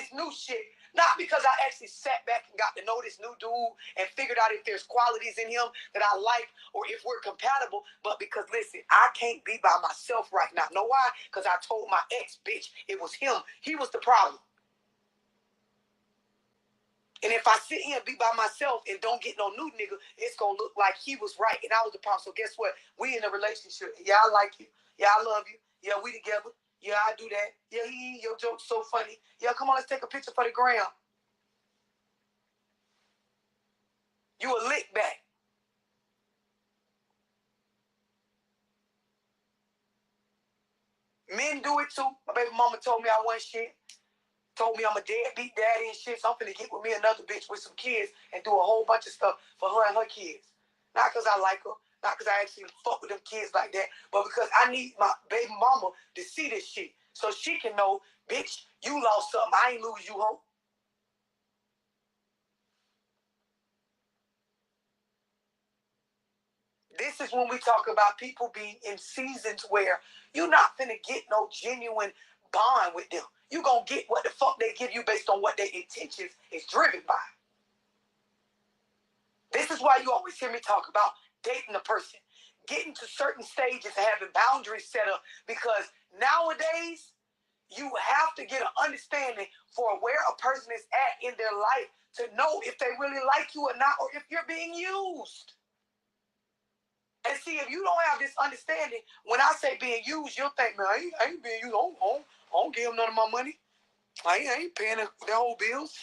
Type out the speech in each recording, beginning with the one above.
this new shit. Not because I actually sat back and got to know this new dude and figured out if there's qualities in him that I like or if we're compatible, but because, listen, I can't be by myself right now. Know why? Because I told my ex bitch it was him. He was the problem. And if I sit here and be by myself and don't get no new nigga, it's going to look like he was right and I was the problem. So guess what? We in a relationship. Yeah, I like you. Yeah, I love you. Yeah, we together. Yeah, I do that. Yeah, your joke's so funny. Yeah, come on, let's take a picture for the gram. You a lick back. Men do it too. My baby mama told me I wasn't shit. Told me I'm a deadbeat daddy and shit. So I'm finna get with me another bitch with some kids and do a whole bunch of stuff for her and her kids. Not because I like her. Not because I actually fuck with them kids like that. But because I need my baby mama to see this shit. So she can know, bitch, you lost something. I ain't lose you, hoe. This is when we talk about people being in seasons where you're not finna get no genuine bond with them. You're going to get what the fuck they give you based on what their intentions is driven by. This is why you always hear me talk about dating a person, getting to certain stages and having boundaries set up, because nowadays you have to get an understanding for where a person is at in their life to know if they really like you or not, or if you're being used. And see, if you don't have this understanding, when I say being used, you'll think, man, I ain't being used. I don't give him none of my money. I ain't paying the whole bills.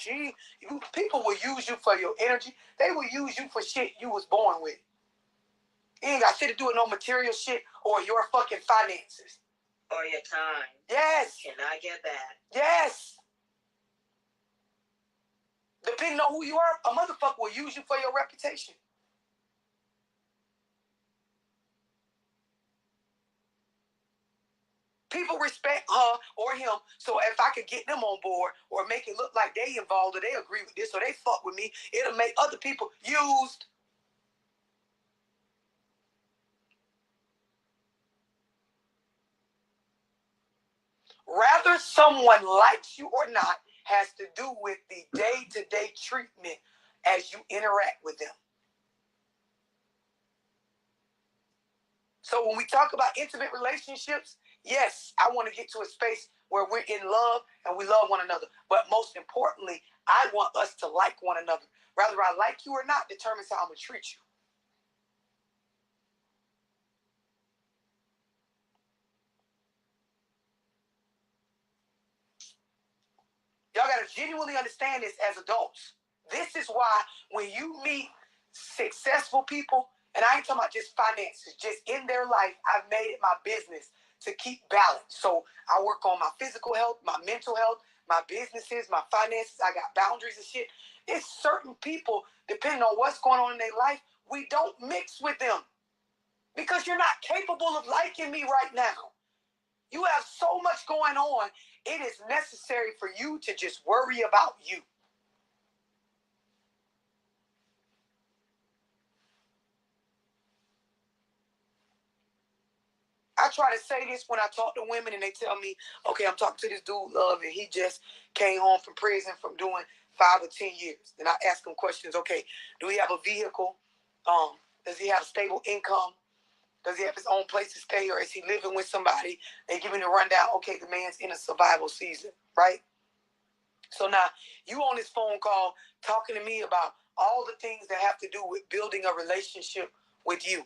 People will use you for your energy. They will use you for shit you was born with. You ain't got shit to do with no material shit or your fucking finances. Or your time. Yes. Can I get that? Yes. Depending on who you are, a motherfucker will use you for your reputation. People respect her or him, so if I could get them on board or make it look like they involved or they agree with this or they fuck with me, it'll make other people used. Rather someone likes you or not has to do with the day-to-day treatment as you interact with them. So when we talk about intimate relationships, yes, I want to get to a space where we're in love and we love one another. But most importantly, I want us to like one another. Whether I like you or not determines how I'm going to treat you. Y'all got to genuinely understand this as adults. This is why when you meet successful people, and I ain't talking about just finances, just in their life, I've made it my business to keep balance. So I work on my physical health, my mental health, my businesses, my finances. I got boundaries and shit. It's certain people, depending on what's going on in their life, we don't mix with them because you're not capable of liking me right now. You have so much going on. It is necessary for you to just worry about you. I try to say this when I talk to women and they tell me, okay, I'm talking to this dude, love, and he just came home from prison from doing 5 or 10 years. Then I ask him questions, okay, do he have a vehicle? Does he have a stable income? Does he have his own place to stay, or is he living with somebody? They give me the rundown, okay, the man's in a survival season, right? So now you on this phone call talking to me about all the things that have to do with building a relationship with you.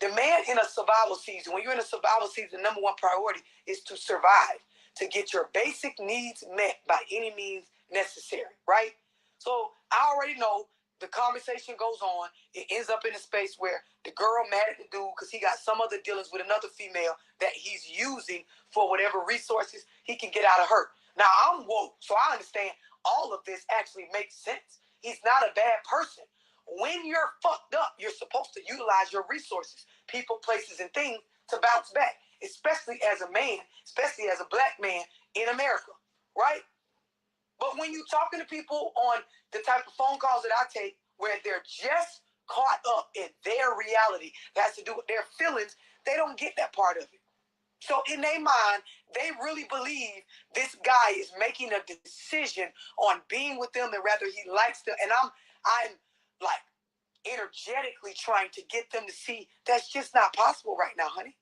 The man in a survival season, when you're in a survival season, the number one priority is to survive, to get your basic needs met by any means necessary, right? So I already know the conversation goes on. It ends up in a space where the girl mad at the dude because he got some other dealings with another female that he's using for whatever resources he can get out of her. Now, I'm woke, so I understand all of this actually makes sense. He's not a bad person. When you're fucked up, you're supposed to utilize your resources, people, places, and things to bounce back, especially as a man, especially as a black man in America, right? But when you're talking to people on the type of phone calls that I take where they're just caught up in their reality that has to do with their feelings, they don't get that part of it. So in their mind, they really believe this guy is making a decision on being with them and whether he likes them. And I'm like energetically trying to get them to see that's just not possible right now, honey.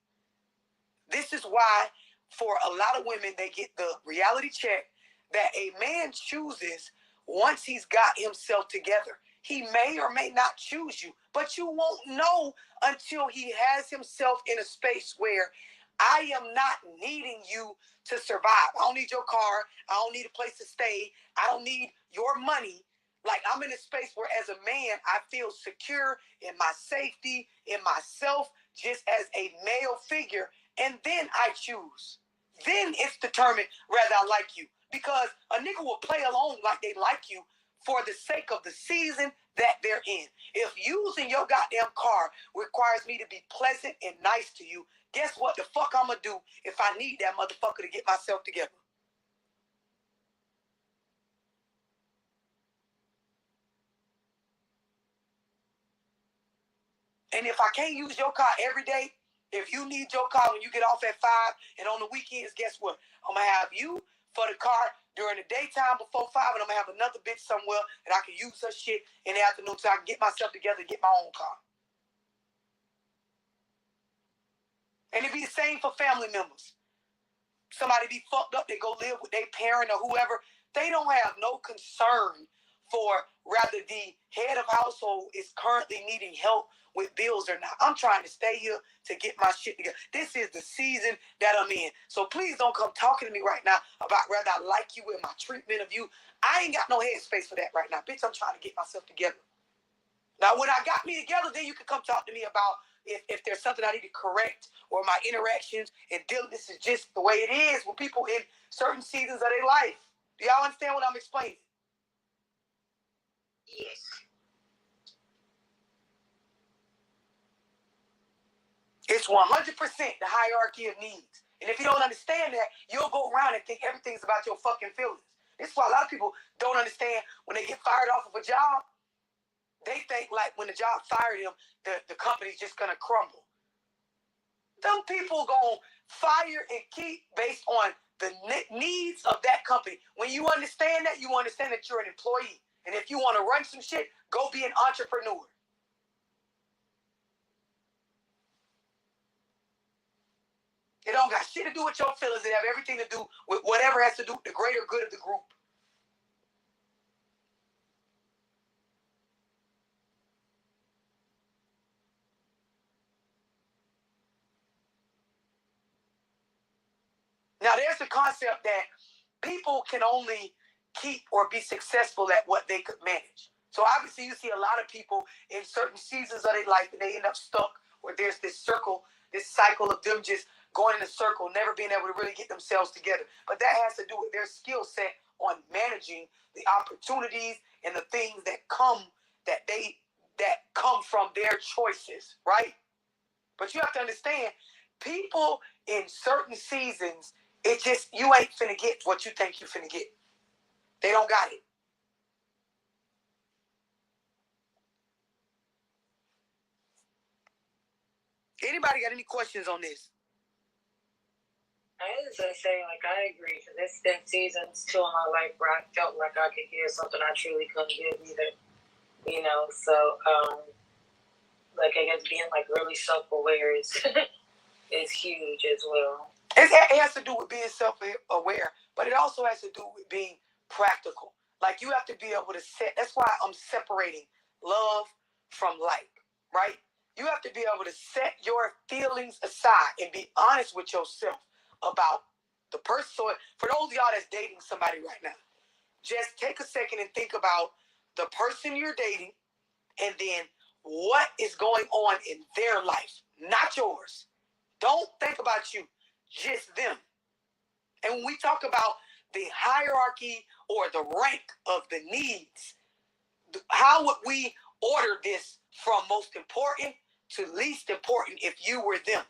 This is why for a lot of women, they get the reality check that a man chooses once he's got himself together. He may or may not choose you, but you won't know until he has himself in a space where I am not needing you to survive. I don't need your car. I don't need a place to stay. I don't need your money. Like, I'm in a space where as a man, I feel secure in my safety, in myself, just as a male figure. And then I choose. Then it's determined whether I like you. Because a nigga will play along like they like you for the sake of the season that they're in. If using your goddamn car requires me to be pleasant and nice to you, guess what the fuck I'm gonna do if I need that motherfucker to get myself together? And if I can't use your car every day, if you need your car when you get off at 5 and on the weekends, guess what? I'm going to have you for the car during the daytime before 5, and I'm going to have another bitch somewhere and I can use her shit in the afternoon so I can get myself together and get my own car. And it be the same for family members. Somebody be fucked up, they go live with their parent or whoever. They don't have no concern for rather the head of household is currently needing help with bills or not. I'm trying to stay here to get my shit together. This is the season that I'm in. So please don't come talking to me right now about whether I like you and my treatment of you. I ain't got no headspace for that right now. Bitch, I'm trying to get myself together. Now, when I got me together, then you can come talk to me about if there's something I need to correct or my interactions and dealing. This is just the way it is with people in certain seasons of their life. Do y'all understand what I'm explaining? Yes. It's 100% the hierarchy of needs. And if you don't understand that, you'll go around and think everything's about your fucking feelings. This is why a lot of people don't understand when they get fired off of a job. They think like when the job fired them, the company's just going to crumble. Them people going to fire and keep based on the needs of that company. When you understand that, you understand that you're an employee. And if you want to run some shit, go be an entrepreneur. It don't got shit to do with your feelings. It have everything to do with whatever has to do with the greater good of the group. Now, there's the concept that people can only keep or be successful at what they could manage. So obviously you see a lot of people in certain seasons of their life and they end up stuck where there's this circle, this cycle of them just going in a circle, never being able to really get themselves together. But that has to do with their skill set on managing the opportunities and the things that come from their choices, right? But you have to understand, people in certain seasons, it just, you ain't finna get what you think you finna get. They don't got it. Anybody got any questions on this? I was gonna say, like, I agree. There's been seasons too in my life where I felt like I could give something I truly couldn't give either. You know, so like I guess being like really self-aware is is huge as well. It has to do with being self-aware, but it also has to do with being practical. Like, you have to be able to set. That's why I'm separating love from like, right? You have to be able to set your feelings aside and be honest with yourself about the person. So for those of y'all that's dating somebody right now, just take a second and think about the person you're dating and then what is going on in their life, not yours. Don't think about you, just them. And when we talk about the hierarchy or the rank of the needs, how would we order this from most important to least important if you were them?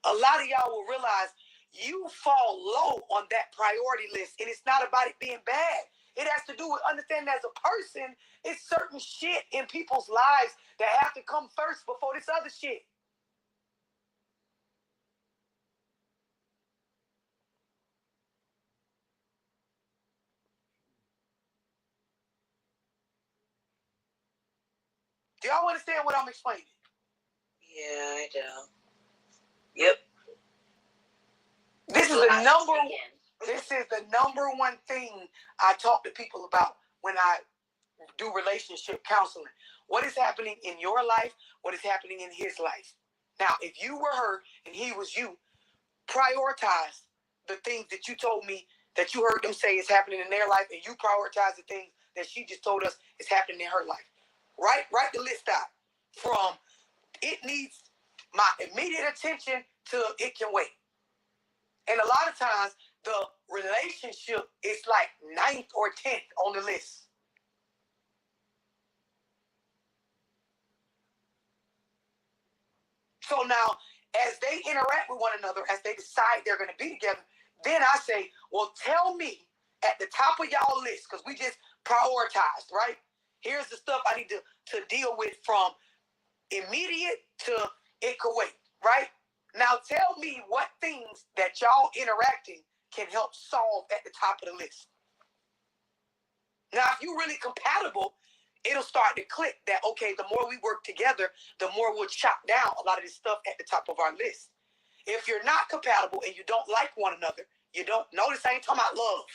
A lot of y'all will realize you fall low on that priority list, and it's not about it being bad. It has to do with understanding as a person, it's certain shit in people's lives that have to come first before this other shit. Do y'all understand what I'm explaining? Yeah, I do. Yep. This is the number one thing I talk to people about when I do relationship counseling. What is happening in your life? What is happening in his life? Now, if you were her and he was you, prioritize the things that you told me that you heard them say is happening in their life, and you prioritize the things that she just told us is happening in her life. Write the list out from it needs my immediate attention to it can wait. And a lot of times the relationship is like 9th or 10th on the list. So now, as they interact with one another, as they decide they're going to be together, then I say, well, tell me at the top of y'all list, because we just prioritized, right? Here's the stuff I need to deal with from immediate to it could wait, right? Now tell me what things that y'all interacting can help solve at the top of the list. Now, if you're really compatible, it'll start to click that, okay, the more we work together, the more we'll chop down a lot of this stuff at the top of our list. If you're not compatible and you don't like one another, you don't notice I ain't talking about love.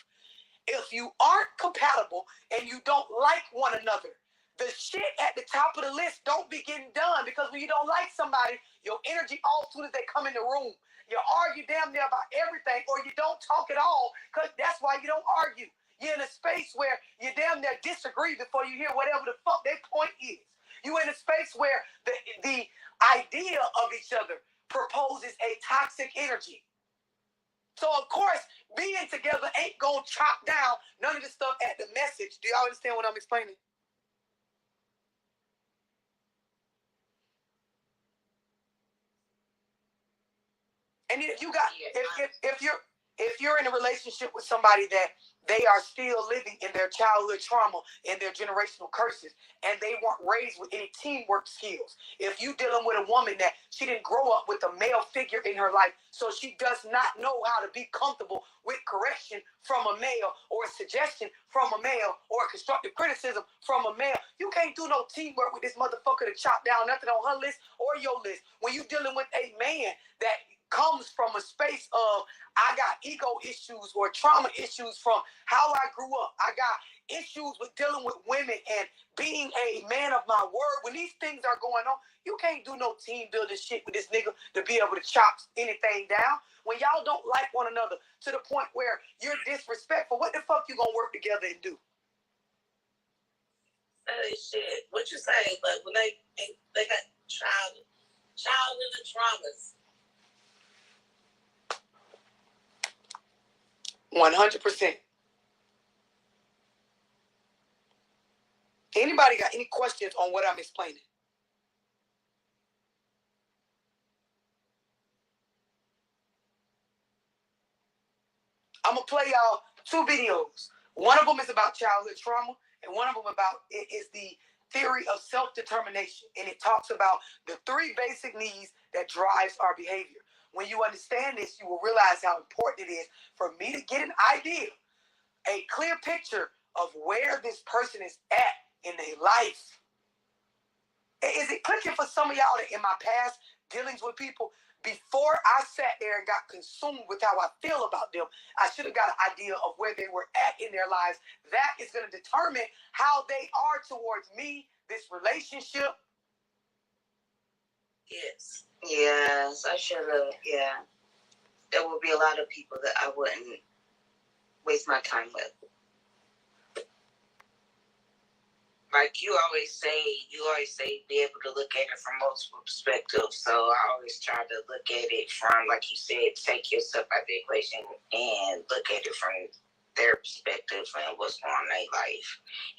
If you aren't compatible and you don't like one another, the shit at the top of the list don't be getting done, because when you don't like somebody, your energy off as soon as they come in the room. You argue damn near about everything, or you don't talk at all, because that's why you don't argue. You're in a space where you damn near disagree before you hear whatever the fuck their point is. You're in a space where the idea of each other proposes a toxic energy. So, of course, being together ain't going to chop down none of the stuff at the message. Do y'all understand what I'm explaining? And if you got, if you're in a relationship with somebody that they are still living in their childhood trauma and their generational curses, and they weren't raised with any teamwork skills. If you dealing with a woman that she didn't grow up with a male figure in her life, so she does not know how to be comfortable with correction from a male, or a suggestion from a male, or a constructive criticism from a male, you can't do no teamwork with this motherfucker to chop down nothing on her list or your list. When you dealing with a man that comes from a space of, I got ego issues or trauma issues from how I grew up. I got issues with dealing with women and being a man of my word. When these things are going on, you can't do no team building shit with this nigga to be able to chop anything down. When y'all don't like one another to the point where you're disrespectful, what the fuck you gonna work together and do? Hey, shit. What you say? Like when they got childhood traumas. 100%. Anybody got any questions on what I'm explaining? I'm going to play y'all 2 videos. One of them is about childhood trauma, and one of them is the theory of self-determination. And it talks about the 3 basic needs that drives our behavior. When you understand this, you will realize how important it is for me to get an idea, a clear picture of where this person is at in their life. Is it clicking for some of y'all that in my past dealings with people, before I sat there and got consumed with how I feel about them, I should have got an idea of where they were at in their lives. That is going to determine how they are towards me, this relationship. Yes. Yes, I should have. Yeah. There would be a lot of people that I wouldn't waste my time with. Like you always say, be able to look at it from multiple perspectives. So I always try to look at it from, like you said, take yourself out of the equation and look at it from their perspective and what's going on in their life.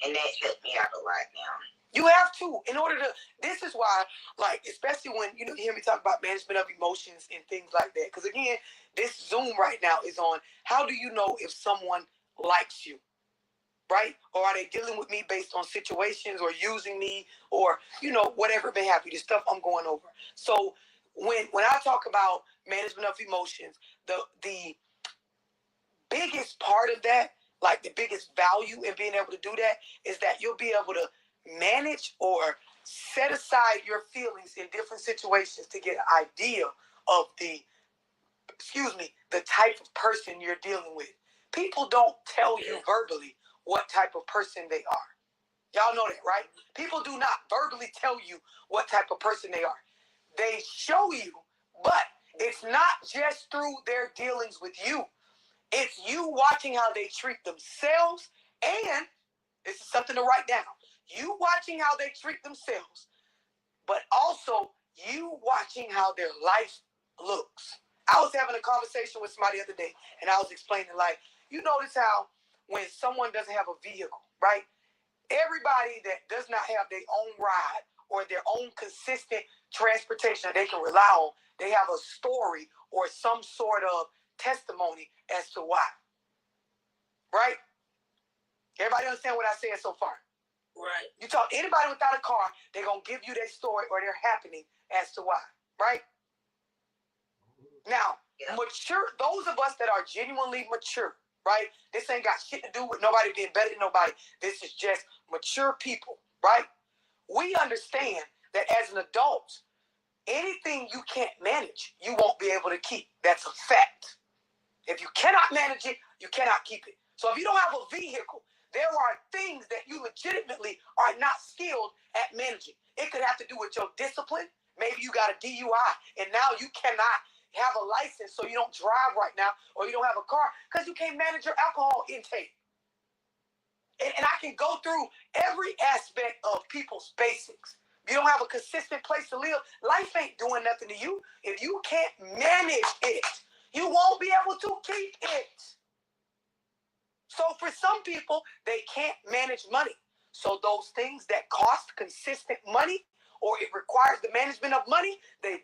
And that helped me out a lot now. You have to, in order to, this is why, like, especially when, you hear me talk about management of emotions and things like that. Because again, this Zoom right now is on, how do you know if someone likes you? Right? Or are they dealing with me based on situations or using me or, whatever it may happen, the stuff I'm going over. So when I talk about management of emotions, the biggest part of that, like the biggest value in being able to do that, is that you'll be able to manage or set aside your feelings in different situations to get an idea of the type of person you're dealing with. People don't tell you verbally what type of person they are. Y'all know that, right? People do not verbally tell you what type of person they are. They show you, but it's not just through their dealings with you. It's you watching how they treat themselves, and this is something to write down. You watching how they treat themselves, but also you watching how their life looks. I was having a conversation with somebody the other day, and I was explaining, like, you notice how when someone doesn't have a vehicle, right? Everybody that does not have their own ride or their own consistent transportation that they can rely on, they have a story or some sort of testimony as to why. Right? Everybody understand what I said so far? Right. You talk to anybody without a car, they're going to give you their story or their happening as to why. Right? Now, mature, those of us that are genuinely mature, right? This ain't got shit to do with nobody being better than nobody. This is just mature people, right? We understand that as an adult, anything you can't manage, you won't be able to keep. That's a fact. If you cannot manage it, you cannot keep it. So if you don't have a vehicle, there are things that you legitimately are not skilled at managing. It could have to do with your discipline. Maybe you got a DUI, and now you cannot have a license, so you don't drive right now, or you don't have a car because you can't manage your alcohol intake. And I can go through every aspect of people's basics. If you don't have a consistent place to live, life ain't doing nothing to you. If you can't manage it, you won't be able to keep it. So for some people, they can't manage money. So those things that cost consistent money, or it requires the management of money, they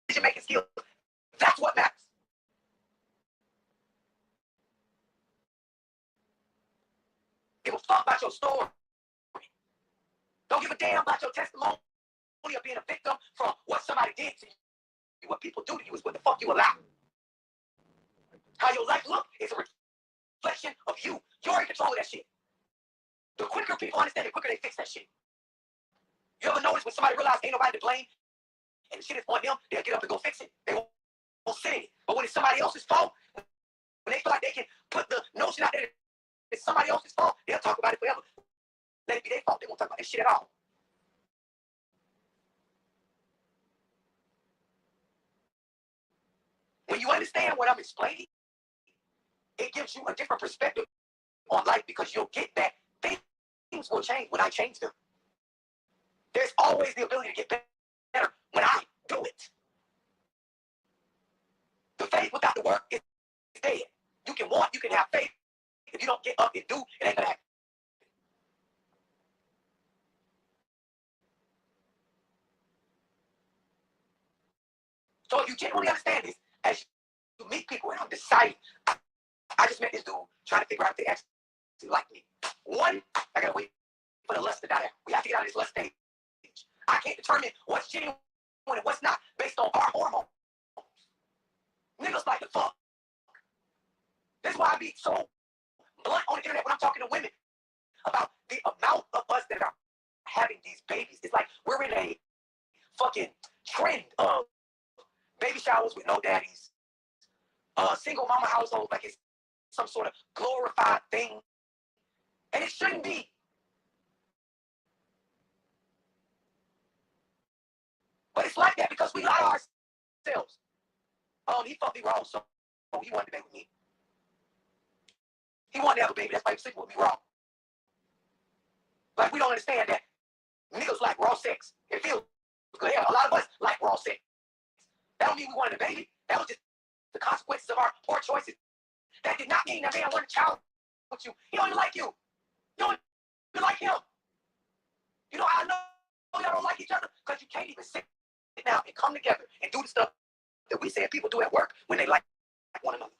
decision-making skills. That's what matters. Give a fuck about your story. Don't give a damn about your testimony of being a victim from what somebody did to you. What people do to you is what the fuck you allow. How your life look is a reflection of you. You're in control of that shit. The quicker people understand, the quicker they fix that shit. You ever notice when somebody realizes ain't nobody to blame and the shit is on them, they'll get up and go fix it. They won't say it. But when it's somebody else's fault, when they feel like they can put the notion out there it's somebody else's fault, they'll talk about it forever. Let it be their fault. They won't talk about that shit at all. When you understand what I'm explaining, it gives you a different perspective on life because you'll get that things will change when I change them. There's always the ability to get better when I do it. The faith without the work is dead. You can want, you can have faith. If you don't get up and do, it ain't gonna happen. So if you genuinely understand this, as you meet people, and I'm deciding, I just met this dude trying to figure out if they actually like me. One, I gotta wait for the lust to die down. We have to get out of this lust stage. I can't determine what's genuine and what's not based on our hormones. Niggas like the fuck. That's why I be so blunt on the internet when I'm talking to women about the amount of us that are having these babies. It's like we're in a fucking trend of baby showers with no daddies, single mama household, like it's some sort of glorified thing. And it shouldn't be. But it's like that because we lie to ourselves. He fucked me wrong, so he wanted to be with me. He wanted to have a baby, that's why he was sleeping with me wrong. Like we don't understand that niggas like raw sex. It feels good. Yeah, a lot of us like raw sex. That don't mean we wanted a baby. That was just the consequences of our poor choices. That did not mean that man wanted a child with you. He don't even like you. You don't even like him. You know how I know y'all don't like each other? Because you can't even sit down and come together and do the stuff that we say people do at work when they like one another.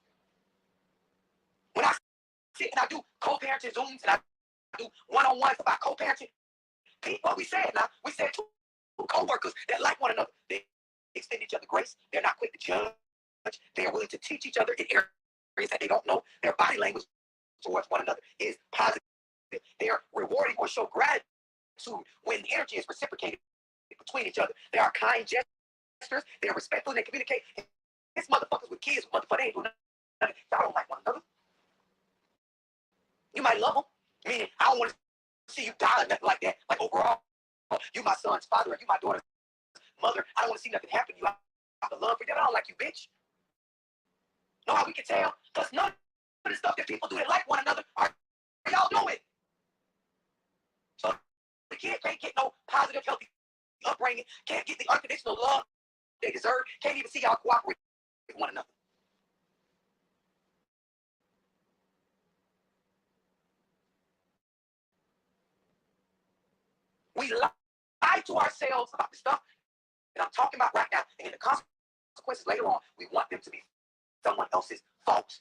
When I sit and I do co-parenting Zooms and I do one-on-ones about co-parenting, what we said now, we said two co-workers that like one another. They extend each other grace. They're not quick to judge. They are willing to teach each other in areas that they don't know. Their body language towards one another is positive. They are rewarding or show gratitude when the energy is reciprocated between each other. They are kind gestures. They are respectful and they communicate. These motherfuckers with kids, motherfucker, they ain't doing nothing. Y'all don't like one another. You might love them, meaning I don't want to see you die or nothing like that. Like overall, you my son's father or you my daughter's mother. I don't want to see nothing happen to you. I have love for you. I don't like you, bitch. Know how we can tell? Because none of the stuff that people do that like one another are y'all doing. So the kid can't get no positive, healthy upbringing, can't get the unconditional love they deserve, can't even see y'all cooperate with one another. We lie to ourselves about the stuff that I'm talking about right now, and in the consequences later on, we want them to be someone else's fault.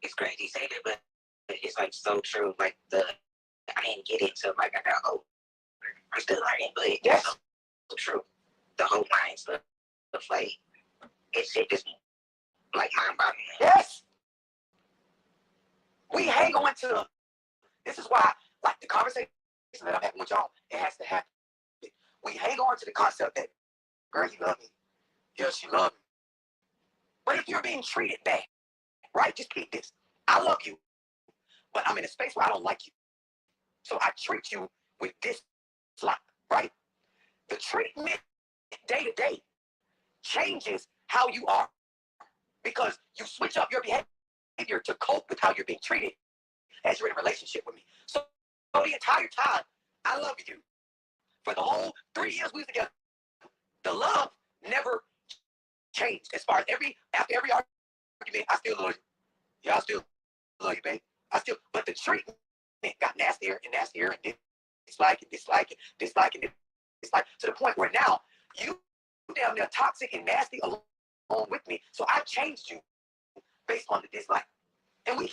It's crazy to say that, but it's like so true. Like I didn't get it until like I got older. I'm still learning, but it's so true. The whole mind stuff, like it's just like mind boggling. Yes. We hang on to. This is why, like the conversation that I'm having with y'all, it has to happen. We hang on to the concept that, girl, you love me. Yes, you love me. But if you're being treated bad, right? Just keep this. I love you, but I'm in a space where I don't like you. So I treat you with dislike, right? The treatment day to day changes how you are because you switch up your behavior to cope with how you're being treated as you're in a relationship with me. So the entire time, I love you. For the whole 3 years we was together, the love never changed. As far as after every argument, I still love you. Yeah, I still love you, babe. But the treatment got nastier and nastier and dislike it, to the point where now you down there toxic and nasty along with me. So I changed you based on the dislike. And we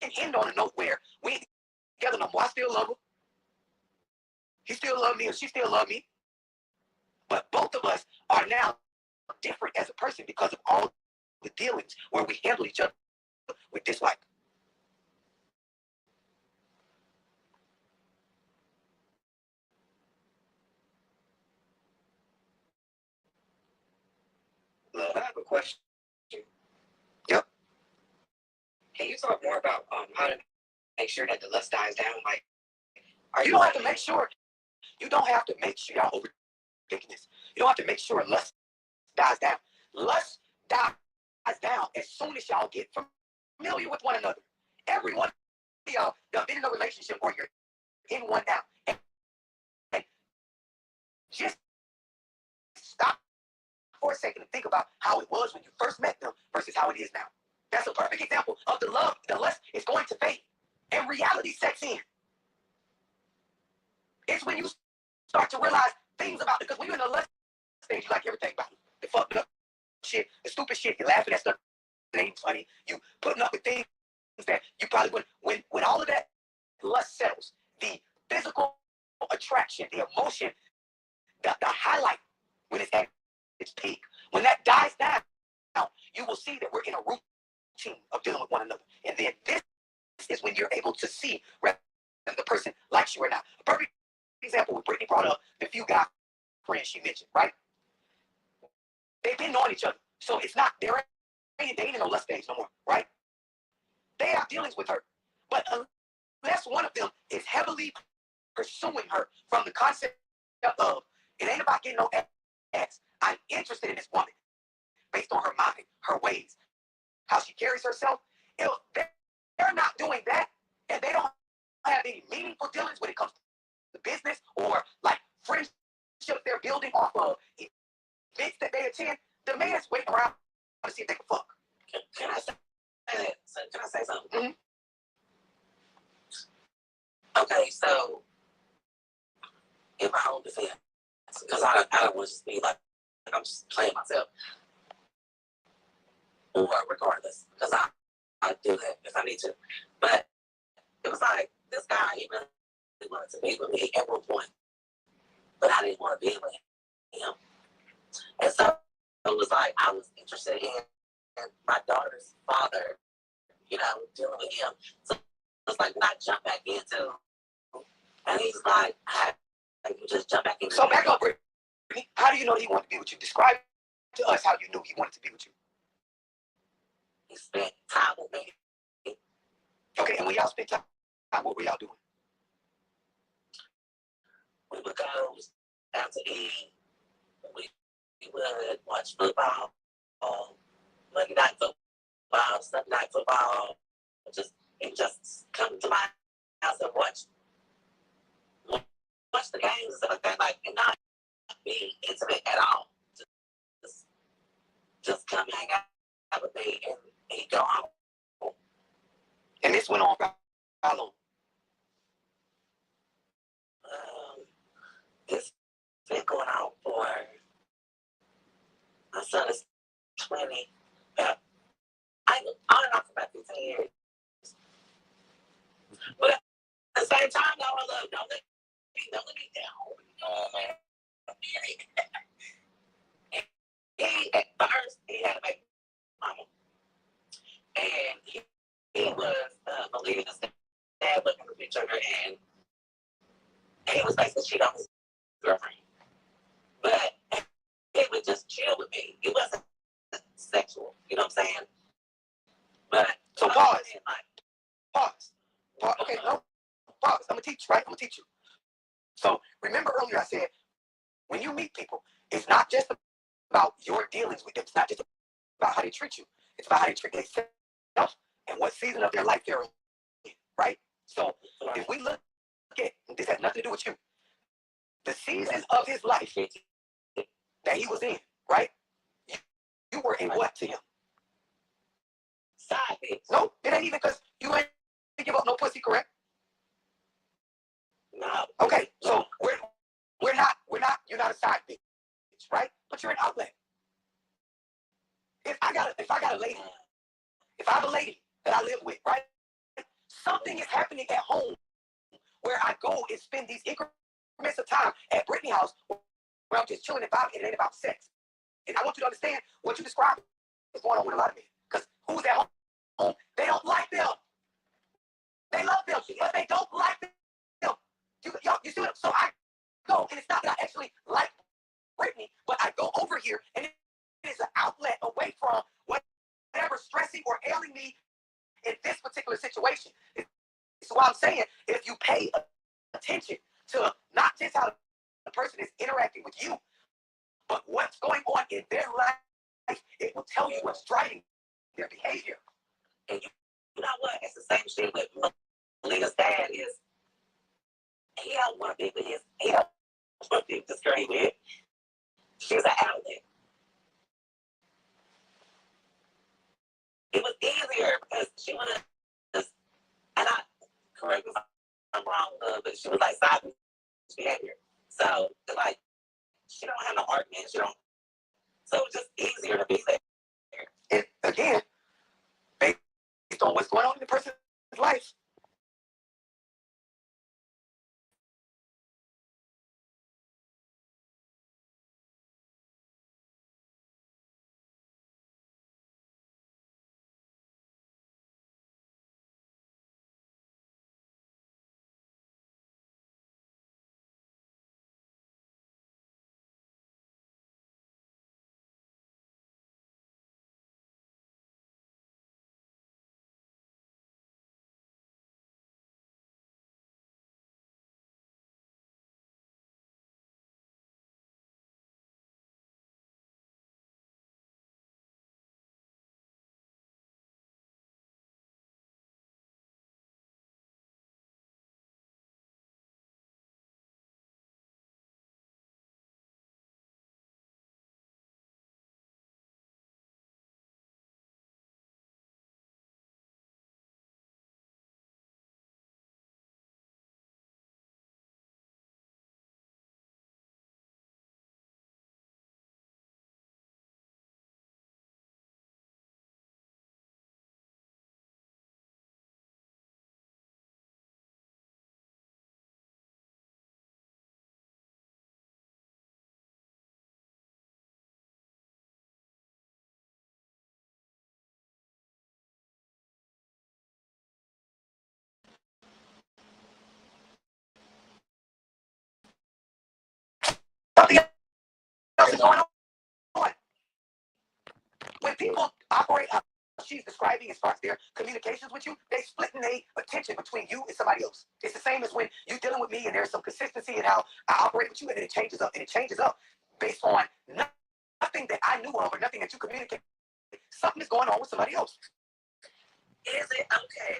can end on a note where we ain't together no more. I still love her. He still loves me and she still loves me. But both of us are now different as a person because of all with dealings where we handle each other with dislike. I have a question. Yep. Can you talk more about how to make sure that the lust dies down? Like, you don't have to make sure. You don't have to make sure y'all overthinking this. You don't have to make sure lust dies down. Lust dies down as soon as y'all get familiar with one another. Every one of y'all have been in a relationship or you're in one now. And just stop for a second and think about how it was when you first met them versus how it is now. That's a perfect example of the love. The lust is going to fade. And reality sets in. It's when you start to realize things about it. Because when you're in the lust stage, you like everything about it. The fucked up shit, the stupid shit, you're laughing at stuff that ain't funny. You putting up with things that you probably wouldn't. When all of that lust settles, the physical attraction, the emotion, the highlight, when it's at its peak, when that dies down, you will see that we're in a routine of dealing with one another. And then this is when you're able to see whether the person likes you or not. A perfect example, what Brittany brought up, the few guy friends she mentioned, right? They've been knowing each other. So it's not, they ain't in no lust stage no more, right? They have dealings with her. But unless one of them is heavily pursuing her from the concept of, it ain't about getting no ass. I'm interested in this woman based on her mind, her ways, how she carries herself. If they're not doing that, and they don't have any meaningful dealings when it comes to business or like friendships they're building off of events that they attend, the man's waiting around to see if they can fuck. Can I say that? Can I say something? Mm-hmm. Okay, so in my own defense, because I don't want to just be like I'm just playing myself, or regardless, because I do that if I need to. But it was like this guy, he really wanted to be with me at one point, but I didn't want to be with him. And so it was like I was interested in my daughter's father, you know, dealing with him. So it's like when I jump back into, and he's like, you just jump back into. So back up, Brittany. How do you know he wanted to be with you? Describe to us how you knew he wanted to be with you. He spent time with me. Okay, and when y'all spent time, what were y'all doing? We would go out to eat. We would watch football, Monday night football, Sunday night football. Just come to my house and watch the games and stuff like that, like, and not be intimate at all. Just come hang out with me and he go home. And this went on for how long? It's been going on for, my son is 20. On and off for about 15 years. But at the same time, though, I love, don't let me down. He, at first, he had a baby mama. And he was believing his dad looking at the picture and he was basically cheating on his girlfriend. But he would just chill with me. It wasn't sexual, you know what I'm saying? But so pause. Pause. Okay, no. Pause. I'm gonna teach, right? I'm gonna teach you. So remember earlier I said when you meet people, it's not just about your dealings with them. It's not just about how they treat you. It's about how they treat themselves and what season of their life they're in, right? So if we look at, this has nothing to do with you, the seasons of his life that he was in, right? You were in what to him? Side bitch. No, it ain't even because you ain't give up no pussy, correct? No. Okay, so you're not a side bitch, right? But you're an outlet. If I got a lady, if I have a lady that I live with, right? Something is happening at home where I go and spend these increments of time at Brittany's house where I'm just chilling and vibing and it ain't about sex. And I want you to understand what you described going on with a lot of men. Because who's at home? They don't like them. They love them, but they don't like them. You see what? So I go, and it's not that I actually like Brittany, but I go over here, and it is an outlet away from whatever stressing or ailing me in this particular situation. So what I'm saying, if you pay attention to not just how the person is interacting with you, but what's going on in their life, it will tell you what's driving their behavior. And you know what? It's the same shit with Malia's dad is. He don't want to be with he don't want to be with this girl he with. She's an outlet. It was easier because she would have just, and I, correct me if I'm wrong, but she was like silent behavior. So, like, she don't have no argument. She don't, so it was just easier to be there. And again, based on what's going on in the person's life. Something else is going on. When people operate how she's describing as far as their communications with you, they split their attention between you and somebody else. It's the same as when you're dealing with me and there's some consistency in how I operate with you, and then it changes up, and it changes up based on nothing that I knew of or nothing that you communicate. Something is going on with somebody else. Is it okay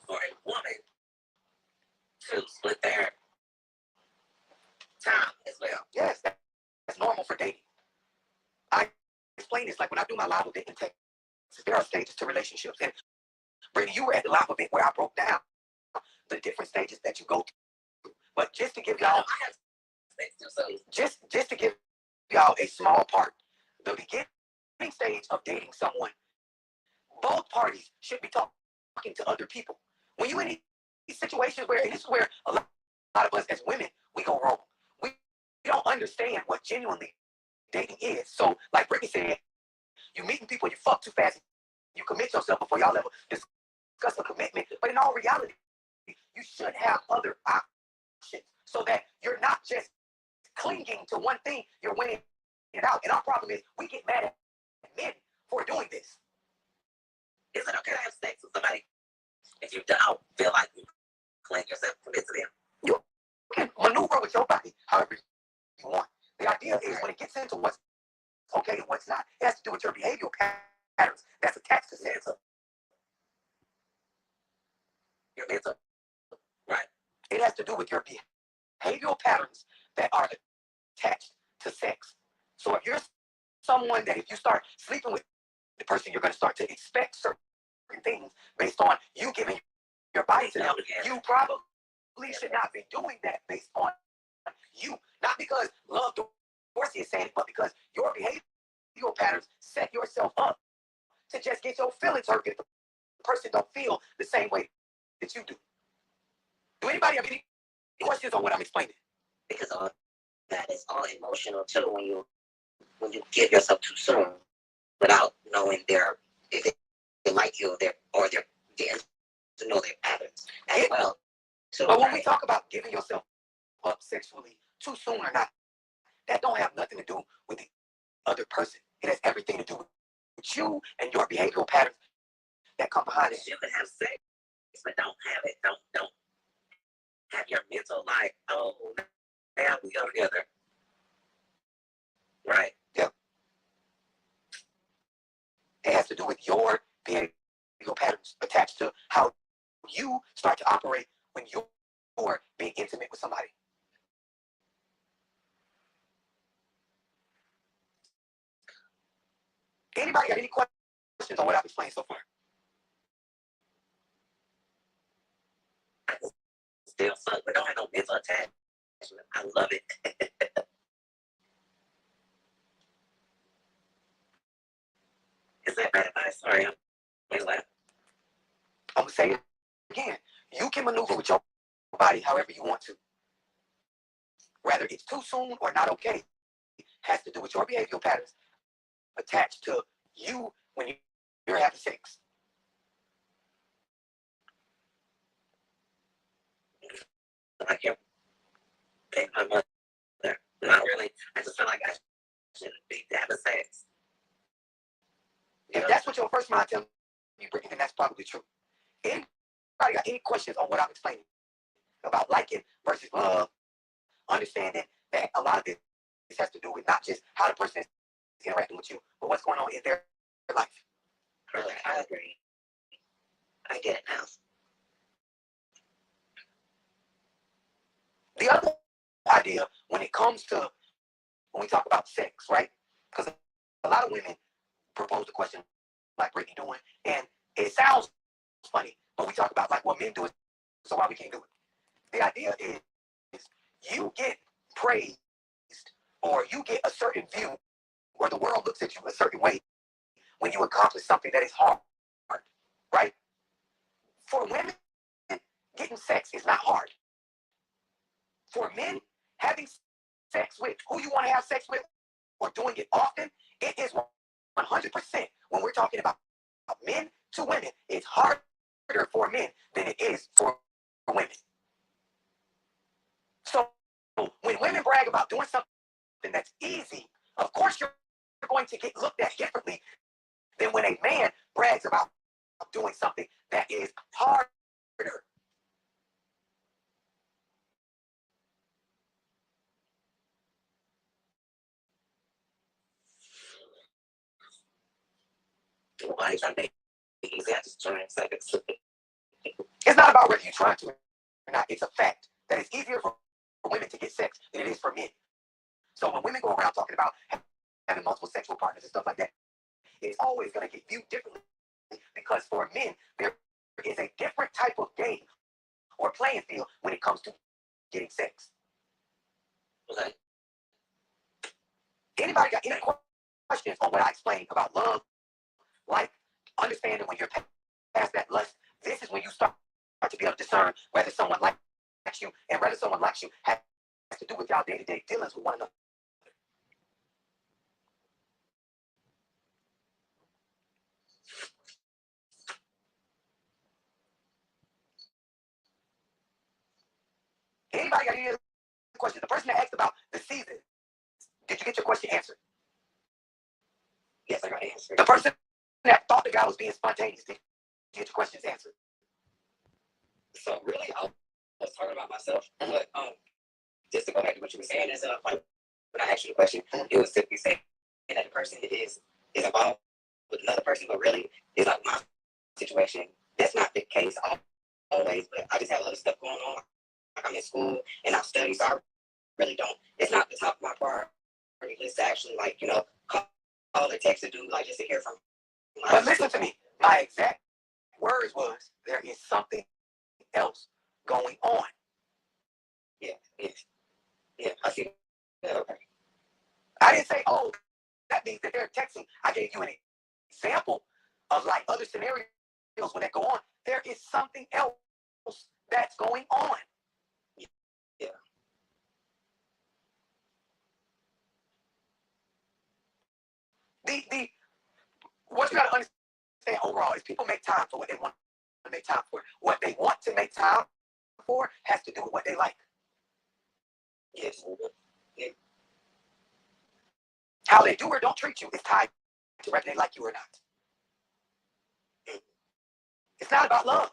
for a woman to split their time as well? Yes, that's normal for dating. I explain this like when I do my live event in Texas. There are stages to relationships, and Brittany, you were at the live event where I broke down the different stages that you go through. But just to give y'all, just to give y'all a small part, the beginning stage of dating someone, both parties should be talking to other people. When you in these situations where, and this is where a lot of us as women, we go wrong. We don't understand what genuinely dating is. So, like Brittany said, you meeting people, you fuck too fast, you commit yourself before y'all ever discuss a commitment. But in all reality, you should have other options so that you're not just clinging to one thing, you're winning it out. And our problem is we get mad at men for doing this. Is it okay to have sex with somebody if you don't feel like you cling yourself commit to them? You can maneuver with your body however you want. The idea is when it gets into what's okay and what's not, it has to do with your behavioral patterns that's attached to sex. Your mental, right? It has to do with your behavioral patterns that are attached to sex. So if you're someone that if you start sleeping with the person, you're going to start to expect certain things based on you giving your body to them. You probably should not be doing that based on you. Not because love Dorsey is saying it, but because your behavioral patterns set yourself up to just get your feelings hurt if the person don't feel the same way that you do. Do anybody have any questions on what I'm explaining? Because all that is all emotional too when you give yourself too soon without knowing knowing if they like you or they're to know their patterns as well. So, but when we talk about giving yourself up sexually too soon or not, that don't have nothing to do with the other person. It has everything to do with you and your behavioral patterns that come behind it. You can have sex, but don't have it. Don't have your mental life. Oh, now we go together. Right. Yep. It has to do with your behavioral patterns attached to how you start to operate when you're being intimate with somebody. Anybody got any questions on what I've explained so far? Still suck, but don't have no mental attachment. I love it. Is that bad advice? Sorry, I'm gonna say it again. You can maneuver with your body however you want to. Whether it's too soon or not okay, has to do with your behavioral patterns attached to you when you're having sex. I can't take my mother. Not really. I just feel like I shouldn't be having sex. If that's what your first mind tells you, Brittany, then that's probably true. Anybody got any questions on what I'm explaining about liking versus love? Understanding that a lot of this has to do with not just how the person is interacting with you, but what's going on in their life. I agree. I get it now. The other idea when it comes to when we talk about sex, right? Because a lot of women propose the question like Brittany doing, and it sounds funny, but we talk about like what men do it, so why we can't do it. The idea is you get praised or you get a certain view or the world looks at you a certain way when you accomplish something that is hard, right? For women, getting sex is not hard. For men, having sex with who you want to have sex with or doing it often, it is 100% when we're talking about men to women. It's harder for men than it is for women. So when women brag about doing something that's easy, of course you're going to get looked at differently than when a man brags about doing something that is harder. Why is that easy? I just try in seconds. It's not about whether you're trying to or not. It's a fact that it's easier for women to get sex than it is for men. So when women go around talking about having multiple sexual partners and stuff like that, it's always going to get viewed differently because for men, there is a different type of game or playing field when it comes to getting sex. Okay. Anybody got any questions on what I explained about love, like understanding when you're past that lust? This is when you start to be able to discern whether someone likes you and whether someone likes you has to do with y'all day-to-day dealings with one another. Anybody got any other questions? The person that asked about the season, did you get your question answered? Yes, I got an answer. The person that thought the guy was being spontaneous, did you get your questions answered? So really, I was talking about myself, but just to go back to what you were saying is like when I asked you the question, it was simply saying that the person is involved with another person, but really it's like my situation. That's not the case always, but I just have other stuff going on. Like I'm in school and I study, so I really don't. It's not the top of my priority list to actually call or text a dude like just to hear from. But listen to me. My exact words was there is something else going on. Yeah, I see. Yeah, okay. I didn't say, oh, that means that they're texting. I gave you an example of like other scenarios when that go on. There is something else that's going on. Yeah. what you got to understand overall is people make time for what they want to make time for. What they want to make time for has to do with what they like. Yes. Yeah. How they do or don't treat you is tied to whether they like you or not. It's not about love.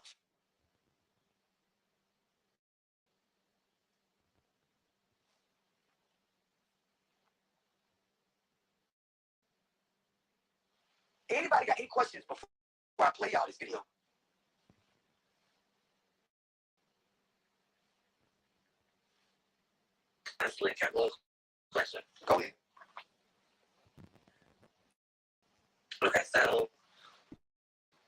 Anybody got any questions before I play y'all this video? Let's play a little question. Go ahead. Okay, so